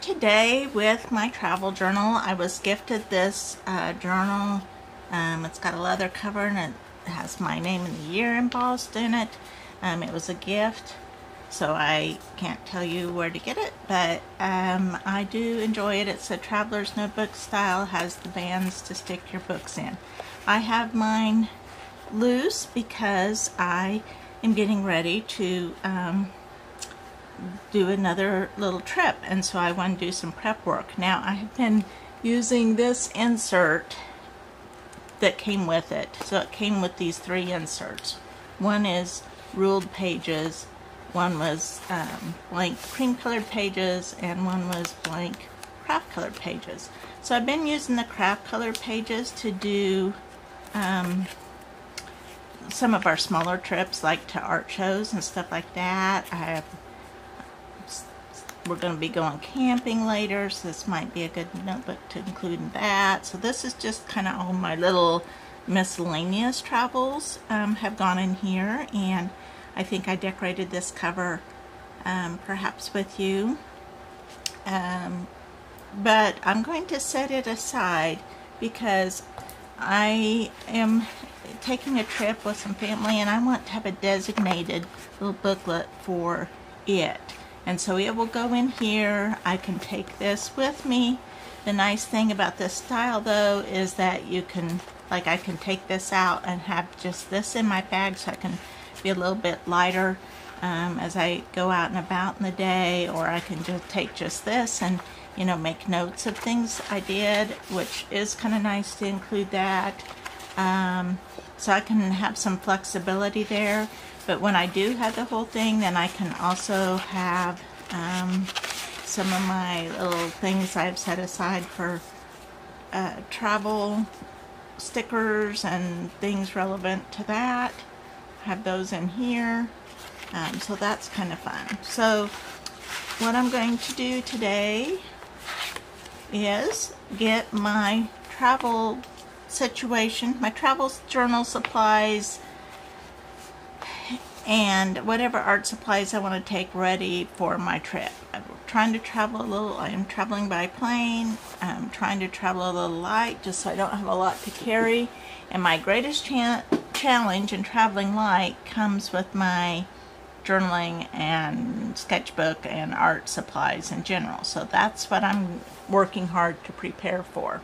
today with my travel journal. I was gifted this journal. It's got a leather cover and it has my name and the year embossed in it. It was a gift, so I can't tell you where to get it, but I do enjoy it. It's a traveler's notebook style, has the bands to stick your books in. I have mine loose because I am getting ready to do another little trip, and so I want to do some prep work. Now I have been using this insert that came with it. So it came with these three inserts. One is ruled pages, one was blank cream colored pages, and one was blank craft colored pages. So I've been using the craft colored pages to do some of our smaller trips, like to art shows and stuff like that. We're going to be going camping later, so this might be a good notebook to include in that. So this is just kind of all my little miscellaneous travels have gone in here, and I think I decorated this cover perhaps with you. But I'm going to set it aside because I am taking a trip with some family and I want to have a designated little booklet for it. And so it will go in here. I can take this with me. The nice thing about this style though is that you can, like, I can take this out and have just this in my bag so I can be a little bit lighter as I go out and about in the day, or I can just take just this and, you know, make notes of things I did, which is kind of nice to include that. So I can have some flexibility there. But when I do have the whole thing, then I can also have some of my little things I've set aside for travel stickers and things relevant to that. Have those in here. So that's kind of fun. So what I'm going to do today is get my travel situation, my travel journal supplies, and whatever art supplies I want to take ready for my trip. I'm trying to travel a little. I am traveling by plane. I'm trying to travel a little light just so I don't have a lot to carry. And my greatest challenge in traveling light comes with my journaling and sketchbook and art supplies in general. So that's what I'm working hard to prepare for.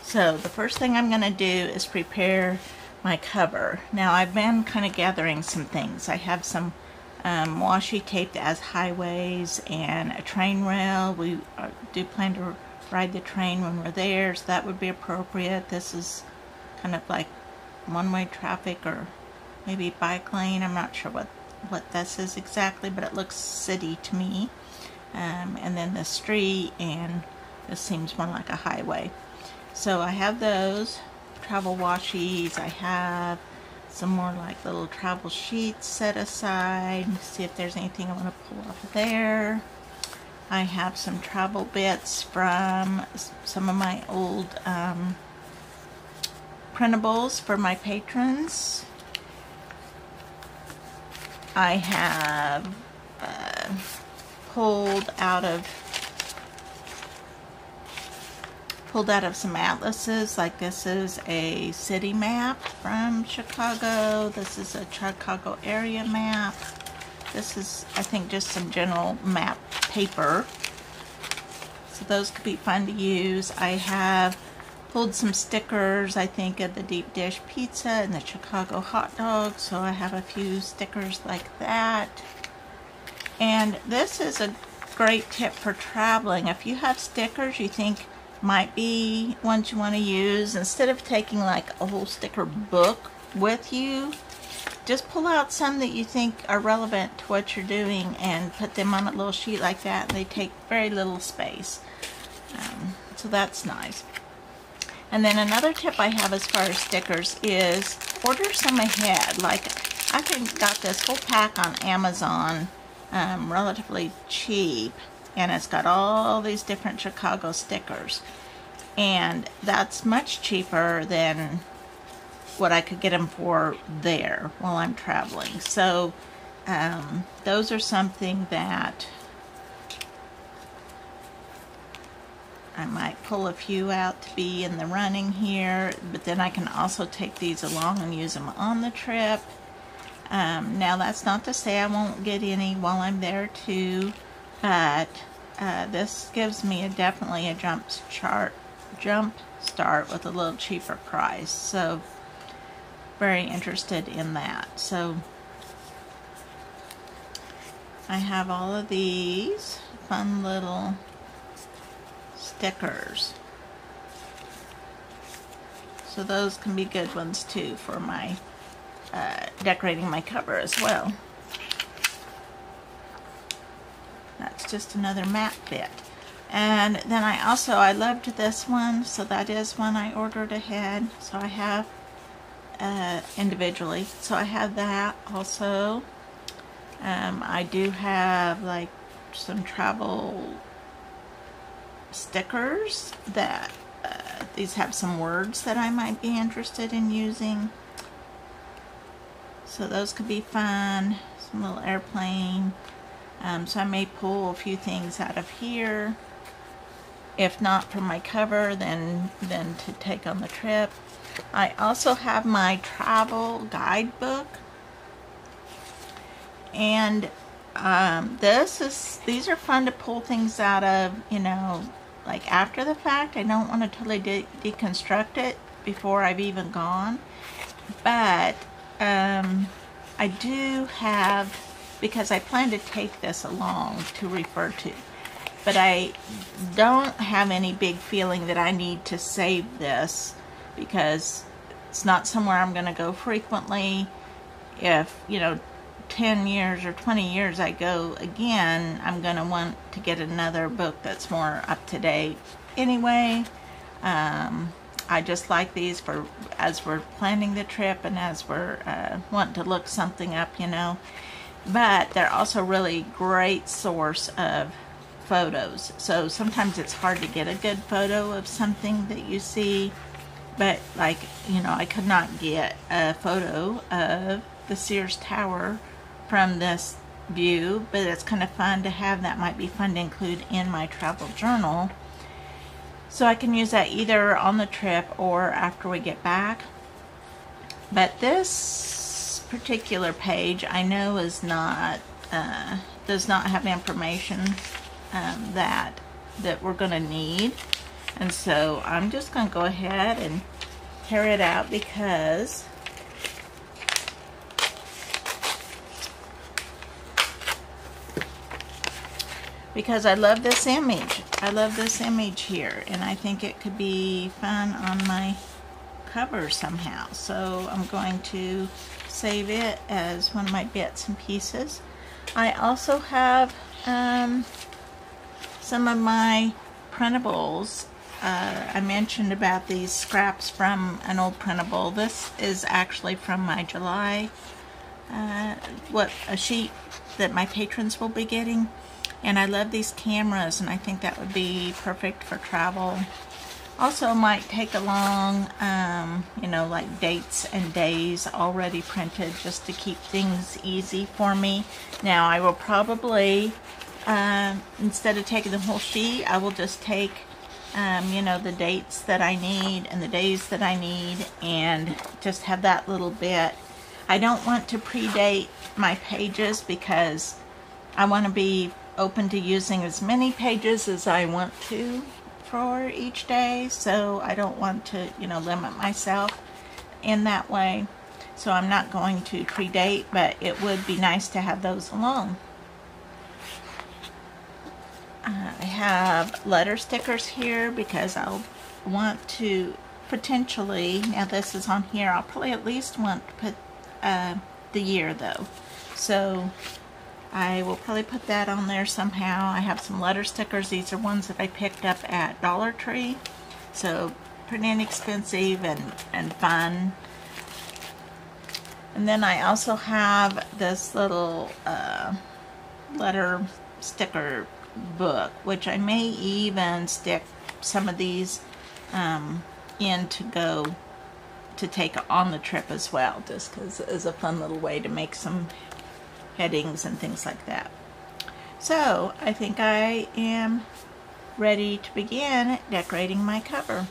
So the first thing I'm going to do is prepare my cover. Now I've been kind of gathering some things. I have some washi taped as highways and a train rail. We do plan to ride the train when we're there, so that would be appropriate. This is kind of like one-way traffic or maybe bike lane. I'm not sure what this is exactly, but it looks city to me. And then the street, and this seems more like a highway. So I have those travel washies. I have some more like little travel sheets set aside. See if there's anything I want to pull off of there. I have some travel bits from some of my old printables for my patrons. I have pulled out of some atlases. Like this is a city map from Chicago. This is a Chicago area map. This is, I think, just some general map paper. So those could be fun to use. I have pulled some stickers, I think, of the deep dish pizza and the Chicago hot dog. So I have a few stickers like that. And this is a great tip for traveling. If you have stickers you think might be ones you want to use, instead of taking like a whole sticker book with you, just pull out some that you think are relevant to what you're doing and put them on a little sheet like that, and they take very little space. So that's nice. And then another tip I have as far as stickers is order some ahead. Like I got this whole pack on Amazon relatively cheap, and it's got all these different Chicago stickers, and that's much cheaper than what I could get them for there while I'm traveling. So those are something that I might pull a few out to be in the running here, but then I can also take these along and use them on the trip. Now that's not to say I won't get any while I'm there too, but this gives me definitely a jump start with a little cheaper price. So very interested in that. So I have all of these fun little stickers. So those can be good ones too for my decorating my cover as well. That's just another map bit. And then I loved this one, so that is one I ordered ahead. So I have individually. So I have that also. I do have like some travel stickers that these have some words that I might be interested in using. So those could be fun. Some little airplane. So I may pull a few things out of here. If not for my cover, then to take on the trip. I also have my travel guidebook, and these are fun to pull things out of, you know, like after the fact. I don't want to totally deconstruct it before I've even gone, but I do have, because I plan to take this along to refer to. But I don't have any big feeling that I need to save this, because it's not somewhere I'm going to go frequently. If, you know, 10 years or 20 years I go again, I'm going to want to get another book that's more up to date. Anyway, I just like these for as we're planning the trip and as we're wanting to look something up, you know. But they're also really great source of photos. So sometimes it's hard to get a good photo of something that you see, but like, you know, I could not get a photo of the Sears Tower from this view, but it's kind of fun to have. That might be fun to include in my travel journal, so I can use that either on the trip or after we get back. But this particular page I know is not does not have information that we're going to need, and so I'm just going to go ahead and tear it out because I love this image. I love this image here, and I think it could be fun on my cover somehow. So I'm going to save it as one of my bits and pieces. I also have some of my printables. I mentioned about these scraps from an old printable. This is actually from my July, a sheet that my patrons will be getting. And I love these cameras, and I think that would be perfect for travel. Also might take along, you know, like dates and days already printed, just to keep things easy for me. Now I will probably, instead of taking the whole sheet, I will just take, you know, the dates that I need and the days that I need, and just have that little bit. I don't want to predate my pages because I want to be open to using as many pages as I want to for each day, so I don't want to, you know, limit myself in that way. So I'm not going to predate, but it would be nice to have those along. I have letter stickers here because I'll want to potentially, now this is on here, I'll probably at least want to put the year though. So I will probably put that on there somehow. I have some letter stickers. These are ones that I picked up at Dollar Tree. So pretty inexpensive and fun. And then I also have this little letter sticker book, which I may even stick some of these in to take on the trip as well, just because it's a fun little way to make some headings and things like that. So I think I am ready to begin decorating my cover.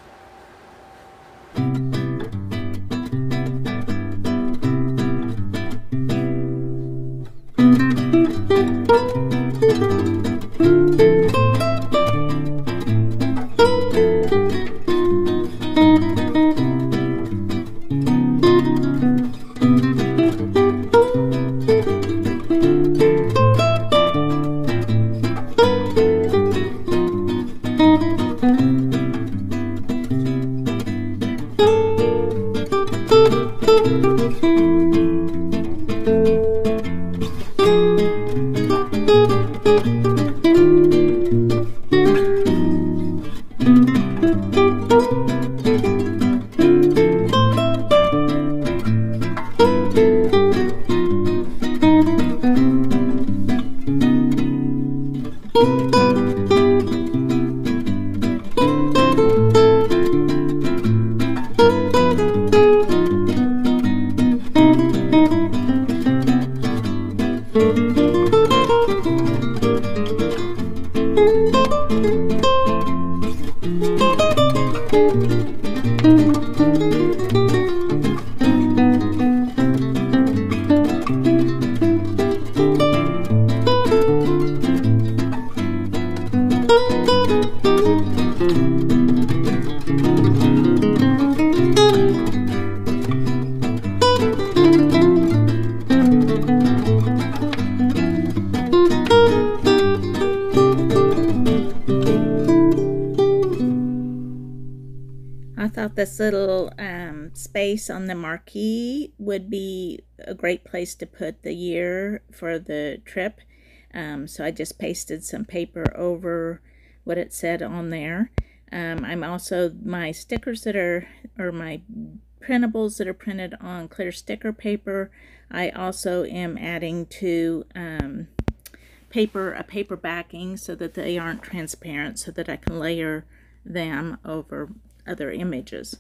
I thought this little space on the marquee would be a great place to put the year for the trip. So I just pasted some paper over what it said on there. I'm also, my stickers that are, or my printables that are printed on clear sticker paper, I also am adding to a paper backing so that they aren't transparent, so that I can layer them over other images.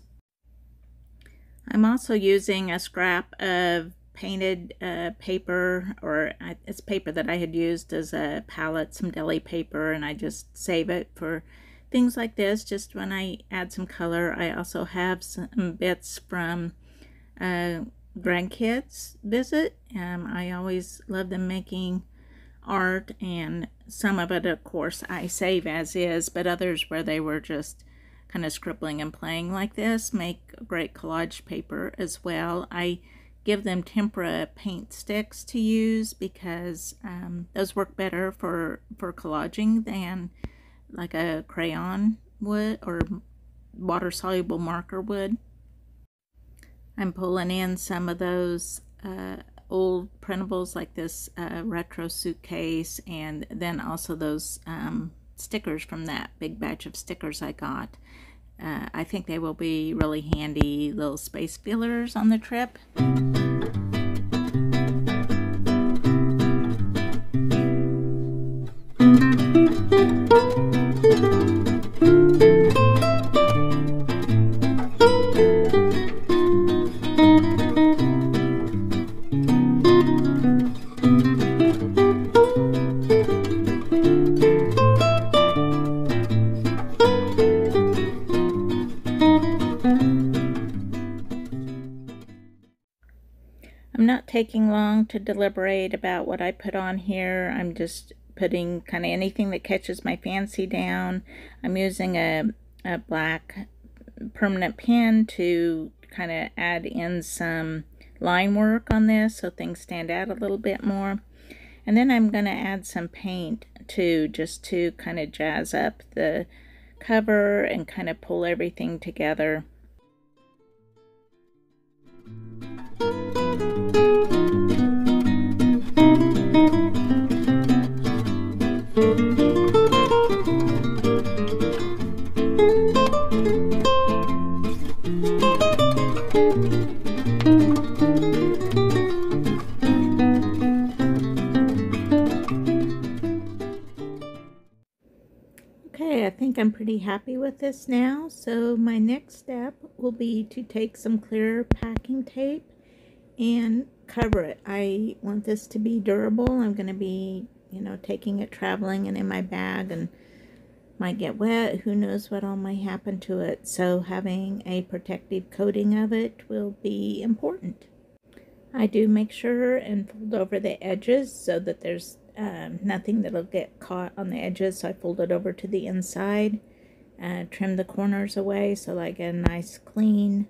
I'm also using a scrap of painted paper, or it's paper that I had used as a palette, some deli paper, and I just save it for things like this, just when I add some color. I also have some bits from grandkids' visit. I always love them making art, and some of it, of course, I save as is, but others where they were just kind of scribbling and playing like this make great collage paper as well. I give them tempera paint sticks to use because those work better for collaging than like a crayon would or water-soluble marker would. I'm pulling in some of those old printables like this retro suitcase, and then also those stickers from that big batch of stickers I got. I think they will be really handy little space fillers on the trip. I'm not taking long to deliberate about what I put on here. I'm just putting kind of anything that catches my fancy down. I'm using a black permanent pen to kind of add in some line work on this so things stand out a little bit more. And then I'm going to add some paint too, just to kind of jazz up the cover and kind of pull everything together. Okay, I think I'm pretty happy with this now. So my next step will be to take some clear packing tape and cover it. I want this to be durable. I'm going to be, you know, taking it traveling and in my bag, and might get wet. Who knows what all might happen to it. So having a protective coating of it will be important. I do make sure and fold over the edges so that there's nothing that'll get caught on the edges. So I fold it over to the inside, trim the corners away so I get a nice clean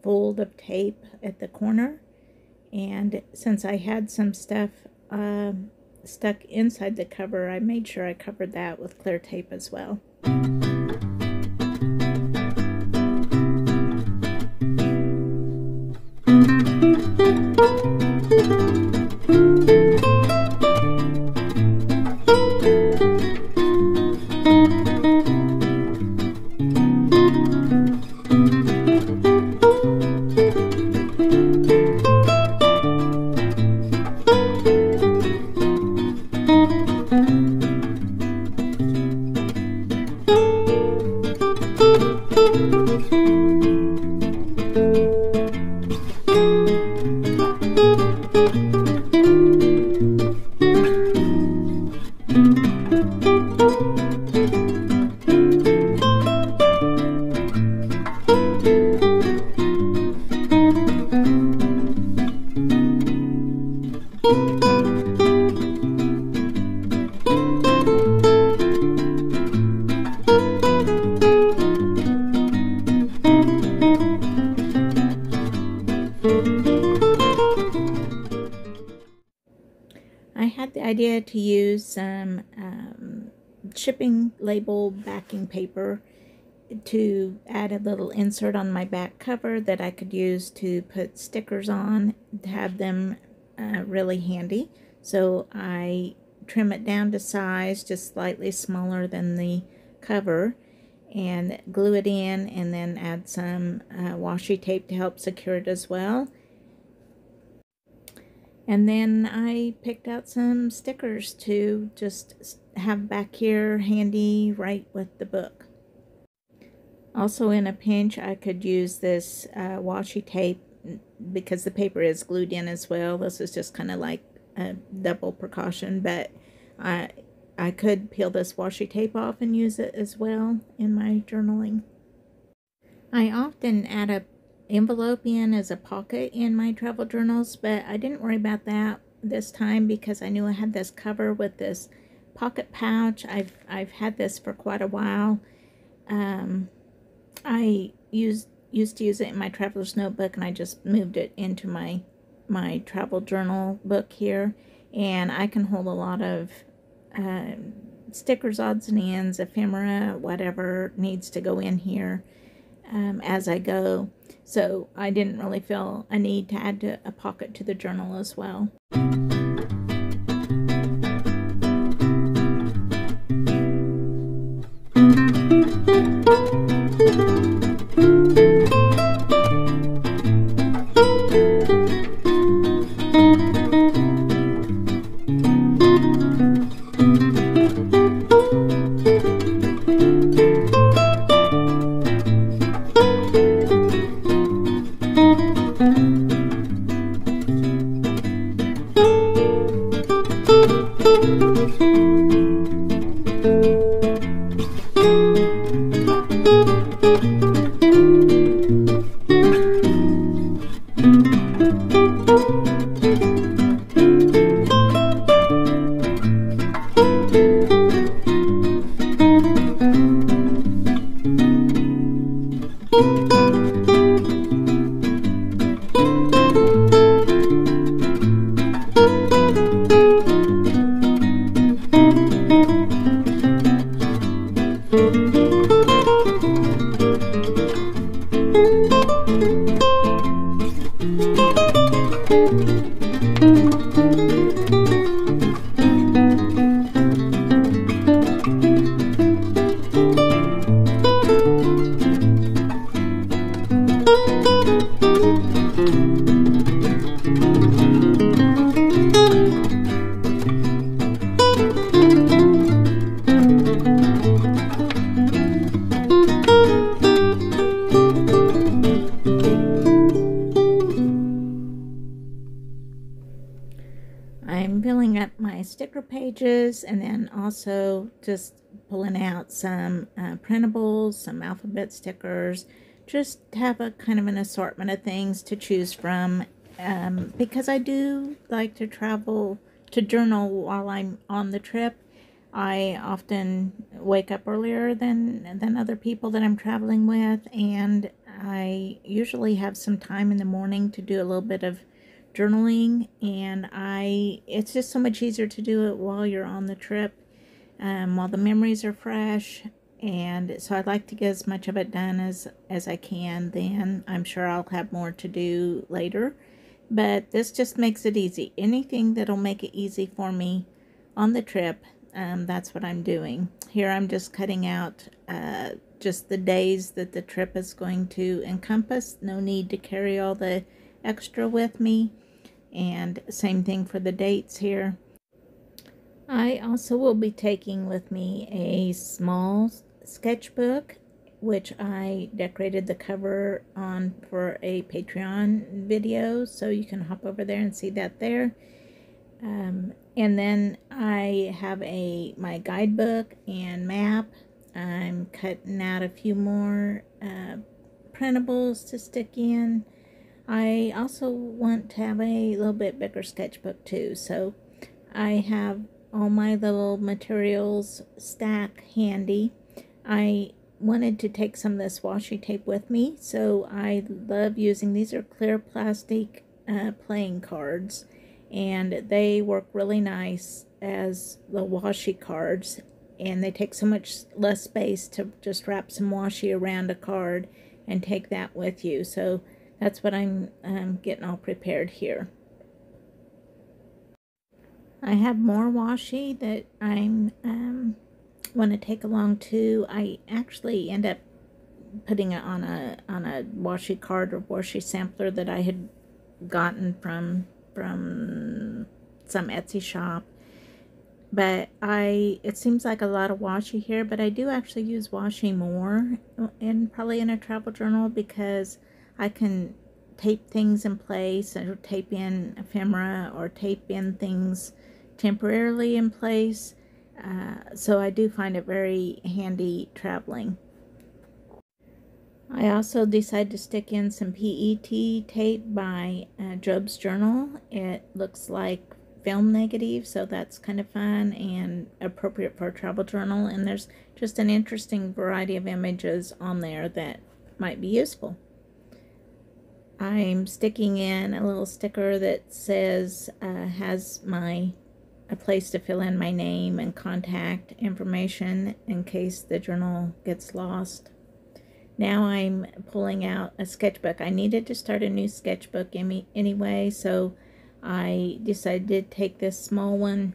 fold of tape at the corner. And since I had some stuff stuck inside the cover, I made sure I covered that with clear tape as well. I had the idea to use some shipping label backing paper to add a little insert on my back cover that I could use to put stickers on, to have them really handy. So I trim it down to size, just slightly smaller than the cover, and glue it in, and then add some washi tape to help secure it as well. And then I picked out some stickers to just have back here handy right with the book. Also, in a pinch, I could use this washi tape because the paper is glued in as well. This is just kind of like a double precaution, but I could peel this washi tape off and use it as well in my journaling. I often add a envelope in as a pocket in my travel journals, but I didn't worry about that this time because I knew I had this cover with this pocket pouch. I've had this for quite a while. I used to use it in my traveler's notebook, and I just moved it into my travel journal book here, and I can hold a lot of stickers, odds and ends, ephemera, whatever needs to go in here as I go. So I didn't really feel a need to add a pocket to the journal as well. filling up my sticker pages, and then also just pulling out some printables, some alphabet stickers, just have a kind of an assortment of things to choose from, because I do like to travel to journal while I'm on the trip. I often wake up earlier than other people that I'm traveling with, and I usually have some time in the morning to do a little bit of journaling, and it's just so much easier to do it while you're on the trip, while the memories are fresh. And so I'd like to get as much of it done as I can. Then I'm sure I'll have more to do later, but this just makes it easy. Anything that'll make it easy for me on the trip, that's what I'm doing. Here I'm just cutting out just the days that the trip is going to encompass. No need to carry all the extra with me. And same thing for the dates here. I also will be taking with me a small sketchbook, which I decorated the cover on for a Patreon video, so you can hop over there and see that there. And then I have my guidebook and map. I'm cutting out a few more printables to stick in. I also want to have a little bit bigger sketchbook too, so I have all my little materials stacked handy. I wanted to take some of this washi tape with me, so I love using these. Are clear plastic playing cards, and they work really nice as the washi cards, and they take so much less space to just wrap some washi around a card and take that with you. So that's what I'm getting all prepared here. I have more washi that I'm want to take along too. I actually end up putting it on a washi card or washi sampler that I had gotten from some Etsy shop. But it seems like a lot of washi here, but I do actually use washi more probably in a travel journal, because I can tape things in place, or tape in ephemera, or tape in things temporarily in place. So I do find it very handy traveling. I also decided to stick in some PET tape by Job's Journal. It looks like film negative, so that's kind of fun and appropriate for a travel journal. And there's just an interesting variety of images on there that might be useful. I'm sticking in a little sticker that says, has a place to fill in my name and contact information in case the journal gets lost. Now I'm pulling out a sketchbook. I needed to start a new sketchbook anyway, so I decided to take this small one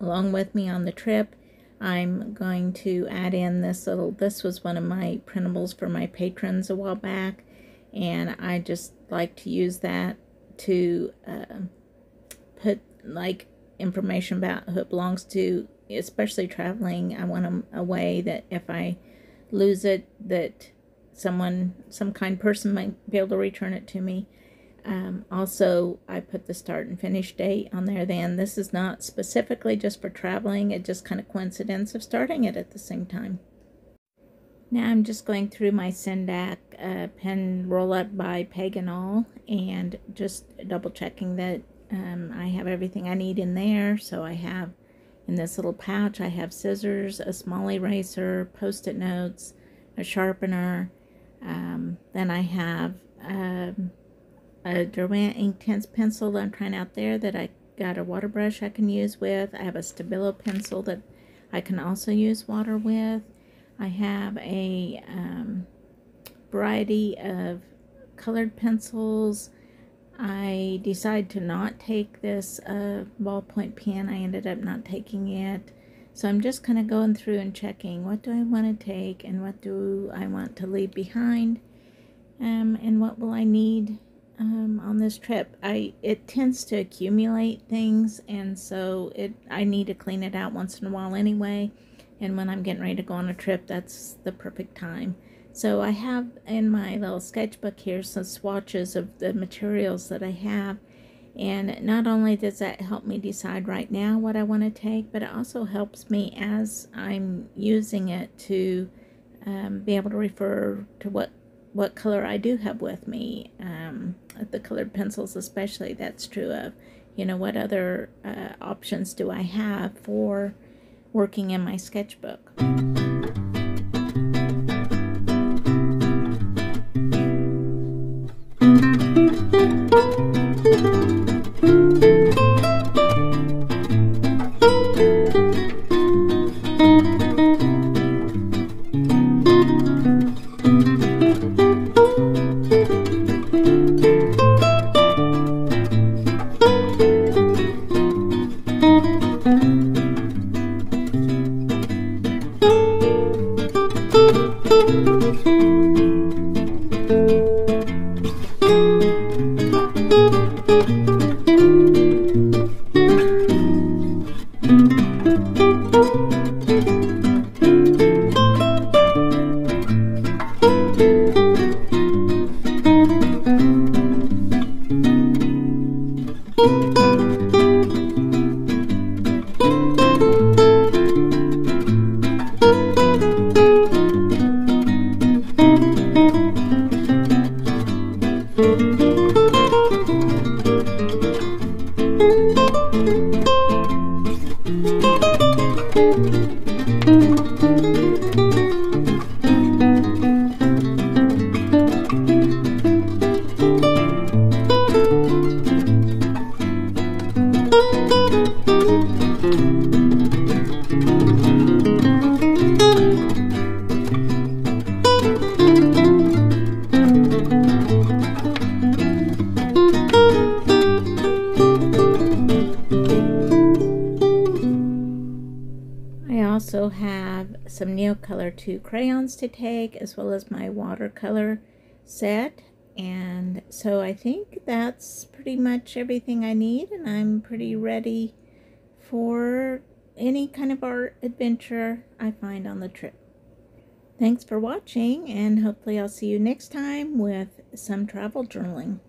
along with me on the trip. I'm going to add in this was one of my printables for my patrons a while back, and I just like to use that to put like information about who it belongs to, especially traveling. I want a way that if I lose it, that some kind person might be able to return it to me. Also, I put the start and finish date on there then. This is not specifically just for traveling. It just kind of coincidence of starting it at the same time. Now I'm just going through my Sendak pen roll-up by Peg and All, and just double checking that I have everything I need in there. So I have, in this little pouch, I have scissors, a small eraser, post-it notes, a sharpener. Then I have a Derwent Inktense pencil that I'm trying out there, that I got a water brush I can use with. I have a Stabilo pencil that I can also use water with. I have a variety of colored pencils. I decided to not take this ballpoint pen. I ended up not taking it. So I'm just kind of going through and checking, what do I want to take and what do I want to leave behind, and what will I need on this trip. It tends to accumulate things, and so I need to clean it out once in a while anyway. And when I'm getting ready to go on a trip, that's the perfect time. So I have in my little sketchbook here some swatches of the materials that I have, And not only does that help me decide right now what I want to take, but it also helps me as I'm using it to be able to refer to what color I do have with me. The colored pencils especially, that's true of, what other options do I have for working in my sketchbook. I also have some Neocolor 2 crayons to take, as well as my watercolor set. And so I think that's pretty much everything I need, and I'm pretty ready for any kind of art adventure I find on the trip. Thanks for watching, and hopefully I'll see you next time with some travel journaling.